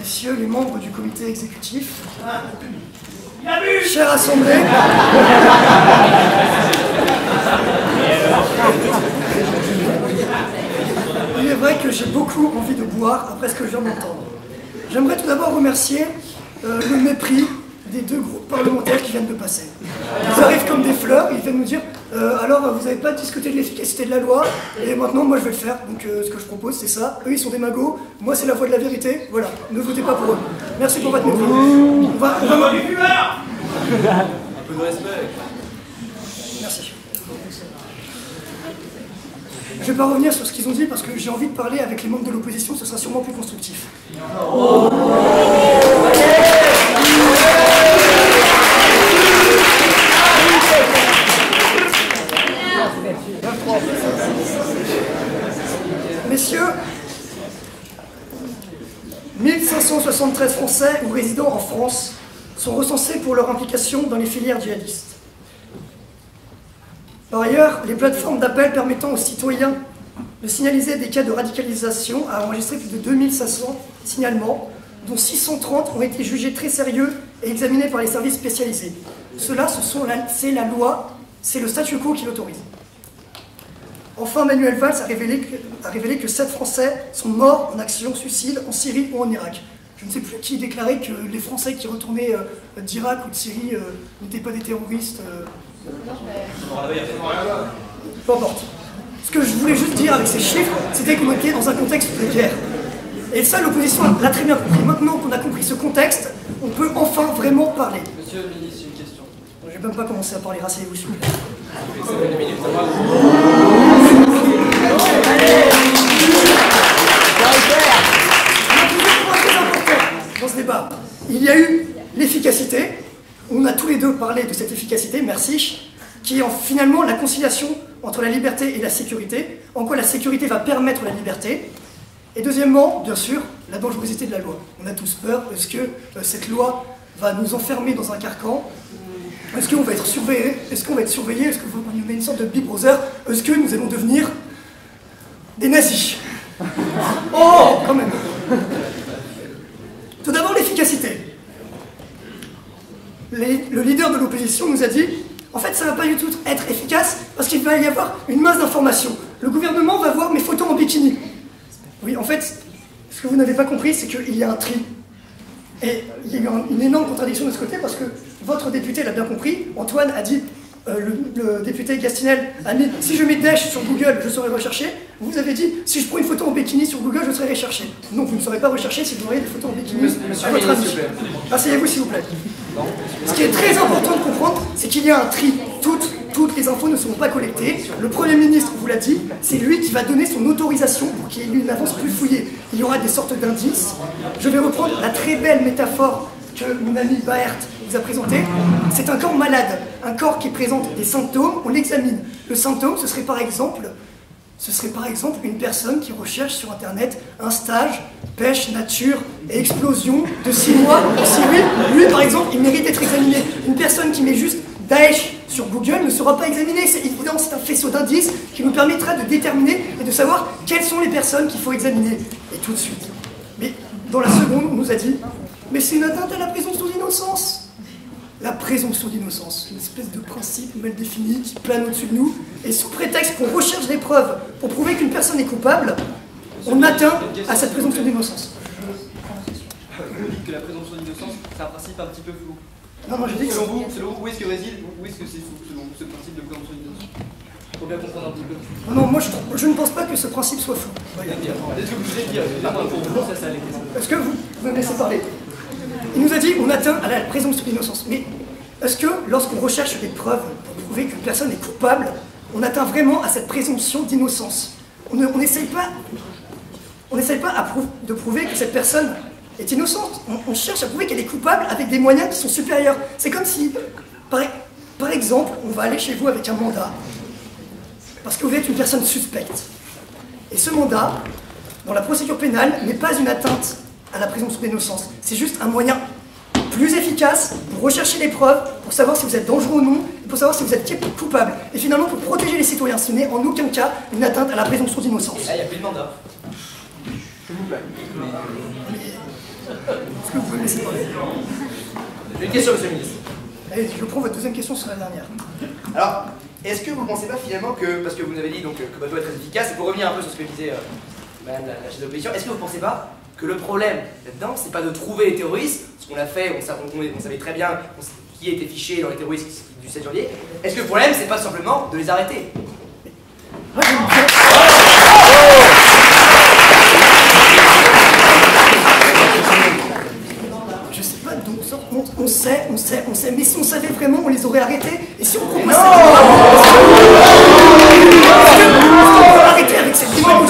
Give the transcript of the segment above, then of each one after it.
messieurs les membres du comité exécutif, chère assemblée, il est vrai que j'ai beaucoup envie de boire après ce que je viens d'entendre. J'aimerais tout d'abord remercier le mépris des deux groupes parlementaires qui viennent de passer. Ils arrivent comme des fleurs, ils viennent nous dire alors vous n'avez pas discuté de l'efficacité de la loi, et maintenant moi je vais le faire. Donc ce que je propose c'est ça, eux ils sont des magots, moi c'est la voie de la vérité, voilà, ne votez pas pour eux. Merci pour votre mépris. On va... Un peu de respect. Merci. Je ne vais pas revenir sur ce qu'ils ont dit parce que j'ai envie de parler avec les membres de l'opposition, ce sera sûrement plus constructif. Messieurs, 1573 Français ou résidents en France sont recensés pour leur implication dans les filières djihadistes. Par ailleurs, les plateformes d'appel permettant aux citoyens de signaliser des cas de radicalisation a enregistré plus de 2500 signalements, dont 630 ont été jugés très sérieux et examinés par les services spécialisés. Cela, c'est la loi, c'est le statu quo qui l'autorise. Enfin, Manuel Valls a révélé que 7 Français sont morts en action suicide en Syrie ou en Irak. Je ne sais plus qui déclarait que les Français qui retournaient d'Irak ou de Syrie n'étaient pas des terroristes. Peu importe. Ce que je voulais juste dire avec ces chiffres, c'était qu'on était dans un contexte de guerre. Et ça, l'opposition l'a très bien compris. Maintenant qu'on a compris ce contexte, on peut enfin vraiment parler. Monsieur le ministre, j'ai une question. Je vais même pas commencer à parler, rasseyez-vous s'il vous plaît. Dans ce débat, il y a eu l'efficacité. On a tous les deux parlé de cette efficacité, merci, qui est finalement la conciliation entre la liberté et la sécurité, en quoi la sécurité va permettre la liberté. Et deuxièmement, bien sûr, la dangerosité de la loi. On a tous peur, est-ce que cette loi va nous enfermer dans un carcan? Est-ce qu'on va être surveillé? Est-ce qu'on va être surveillé? Est-ce qu'on va une sorte de Big Brother? Est-ce que nous allons devenir des nazis? Oh, quand même. Tout d'abord, l'efficacité. Le leader de l'opposition nous a dit en fait, ça ne va pas du tout être efficace parce qu'il va y avoir une masse d'informations. Le gouvernement va voir mes photos en bikini. Oui, en fait, ce que vous n'avez pas compris, c'est qu'il y a un tri. Et il y a eu une énorme contradiction de ce côté parce que votre député l'a bien compris. Antoine a dit, le député Gastinel a dit si je mets Daesh sur Google, je serai recherché. Vous avez dit si je prends une photo en bikini sur Google, je serai recherché. Non, vous ne serez pas recherché si vous aurez des photos en bikini à votre avis. Asseyez-vous s'il vous plaît. Ce qui est très important de comprendre, c'est qu'il y a un tri. Toutes les infos ne seront pas collectées. Le Premier ministre vous l'a dit, c'est lui qui va donner son autorisation pour qu'il y ait une avance plus fouillée. Il y aura des sortes d'indices. Je vais reprendre la très belle métaphore que mon ami Baert vous a présentée. C'est un corps malade, un corps qui présente des symptômes, on l'examine. Le symptôme, ce serait par exemple une personne qui recherche sur Internet un stage, pêche, nature et explosion de 6 mois en Syrie. Lui, par exemple, il mérite d'être examiné. Une personne qui met juste Daesh sur Google ne sera pas examinée. C'est évident, c'est un faisceau d'indices qui nous permettra de déterminer et de savoir quelles sont les personnes qu'il faut examiner. Et tout de suite. Mais dans la seconde, on nous a dit mais c'est une atteinte à la présomption d'innocence. La présomption d'innocence, une espèce de principe mal défini qui plane au-dessus de nous, et sous prétexte qu'on recherche des preuves pour prouver qu'une personne est coupable, on atteint à cette présomption d'innocence. Vous dites que la présomption d'innocence, c'est un principe un petit peu flou. Non, moi je dis que selon vous, où est-ce que réside, où est-ce que c'est flou, selon vous, ce principe de présomption d'innocence? Il faut bien comprendre un petit peu. Non, moi je ne pense pas que ce principe soit flou. Est-ce que vous voulez dire, pour vous, ça allait. Est-ce que vous me laissez parler? Il nous a dit on atteint à la présomption d'innocence. Mais est-ce que lorsqu'on recherche des preuves pour prouver qu'une personne est coupable, on atteint vraiment à cette présomption d'innocence? On n'essaye pas, de prouver que cette personne est innocente. On cherche à prouver qu'elle est coupable avec des moyens qui sont supérieurs. C'est comme si, par exemple, on va aller chez vous avec un mandat, parce que vous êtes une personne suspecte. Et ce mandat, dans la procédure pénale, n'est pas une atteinte à la présomption d'innocence. C'est juste un moyen plus efficace pour rechercher les preuves, pour savoir si vous êtes dangereux ou non, et pour savoir si vous êtes coupable. Et finalement, pour protéger les citoyens, ce n'est en aucun cas une atteinte à la présomption d'innocence. Il n'y a plus de mandat. S'il vous plaît. que vous pouvez me laisser parler? Une question, monsieur le ministre. Allez, je prends votre deuxième question sur la dernière. Alors, est-ce que vous ne pensez pas finalement que, parce que vous nous avez dit donc, que votre loi est très efficace, et pour revenir un peu sur ce que disait madame la chef de l'opposition, est-ce que vous ne pensez pas que le problème là-dedans, c'est pas de trouver les terroristes, ce qu'on a fait, on savait très bien qui était fiché dans les terroristes du 7 janvier, est-ce que le problème, c'est pas simplement de les arrêter? Je sais pas d'où on sait, mais si on savait vraiment, on les aurait arrêtés, et si on propose cette loi, arrêter avec cette loi,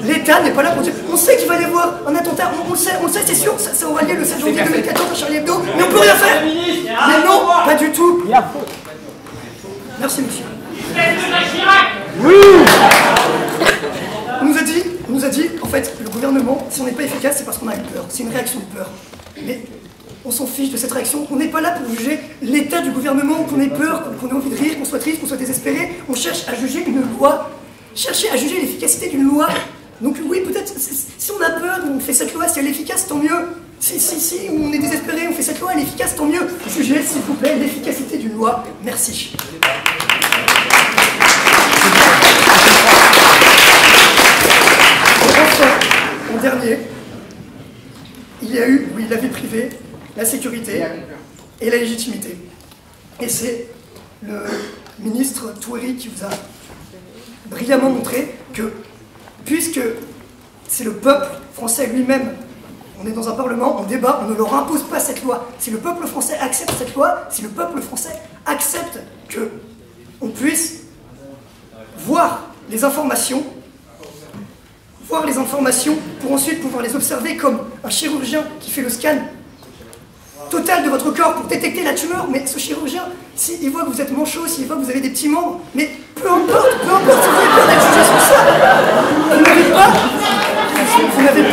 l'État n'est pas là pour dire, on sait qu'il va y avoir un attentat, on le sait, c'est sûr, ça aura lieu le 7 janvier 2014 à Charlie Hebdo, mais on peut rien faire. Mais non, pas du tout. Merci, monsieur. Oui. On nous a dit, en fait, le gouvernement, si on n'est pas efficace, c'est parce qu'on a eu peur. C'est une réaction de peur. Mais on s'en fiche de cette réaction. On n'est pas là pour juger l'état du gouvernement, qu'on ait peur, qu'on ait envie de rire, qu'on soit triste, qu'on soit désespéré. On cherche à juger une loi. Chercher à juger l'efficacité d'une loi. Donc oui, peut-être, si on a peur, on fait cette loi, si elle est efficace, tant mieux. Si on est désespéré, on fait cette loi, elle est efficace, tant mieux. Jugez, s'il vous plaît, l'efficacité d'une loi. Merci. Enfin, en dernier, il y a eu, oui, la vie privée, la sécurité et la légitimité. Et c'est le ministre Touéry qui vous a brillamment montré que, puisque c'est le peuple français lui-même, on est dans un parlement, on débat, on ne leur impose pas cette loi. Si le peuple français accepte cette loi, si le peuple français accepte que on puisse voir les informations pour ensuite pouvoir les observer comme un chirurgien qui fait le scan total de votre corps pour détecter la tumeur, mais ce chirurgien, s'il voit que vous êtes manchot, s'il voit que vous avez des petits membres, mais peu importe, si vous avez peur d'être jugé sur ça, vous n'avez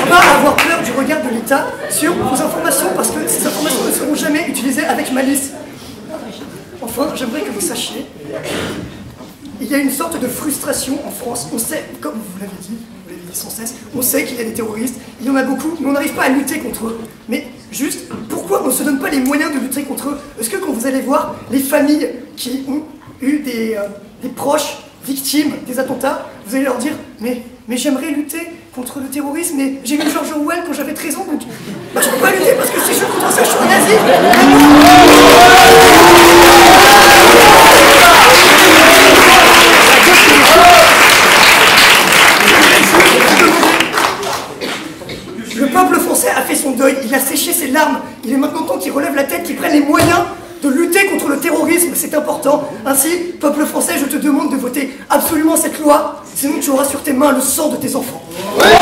pas à avoir peur du regard de l'État sur vos informations, parce que ces informations ne seront jamais utilisées avec malice. Enfin, j'aimerais que vous sachiez, il y a une sorte de frustration en France. On sait, comme vous l'avez dit sans cesse, on sait qu'il y a des terroristes, il y en a beaucoup, mais on n'arrive pas à lutter contre eux. Mais juste, pourquoi on ne se donne pas les moyens de lutter contre eux? Est-ce que quand vous allez voir les familles qui ont eu des proches victimes des attentats, vous allez leur dire « Mais j'aimerais lutter contre le terrorisme, mais j'ai lu George Orwell quand j'avais 13 ans, donc bah, je ne peux pas lutter parce que si je lutte contre ça, je suis un nazi !» Le peuple français a fait son deuil, il a séché ses larmes, il est maintenant temps qu'il relève la tête, qu'il prenne les moyens de lutter contre le terrorisme, c'est important. Ainsi, peuple français, je te demande de voter absolument cette loi, sinon tu auras sur tes mains le sang de tes enfants. Ouais.